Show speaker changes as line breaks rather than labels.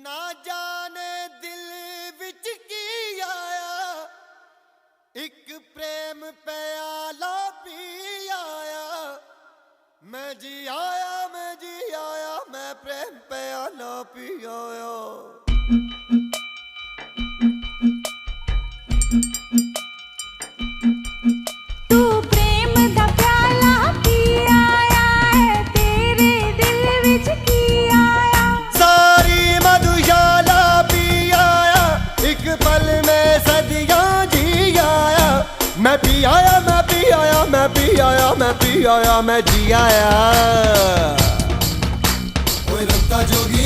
ना जाने दिल विच की आया, एक प्रेम प्याला पी आया। मैं जी आया, मैं जी आया, मैं प्रेम प्याला पी आया।
तू प्रेम दा प्याला पी आया है, तेरे दिल विच की आया।
सारी मधुशाला पी आया, एक पल में सदियां जी आया। मैं पी आया, मैं पी आया, मैं पी आया, मैं पी आया, मैं जी आया। ओए रत्ता जोगी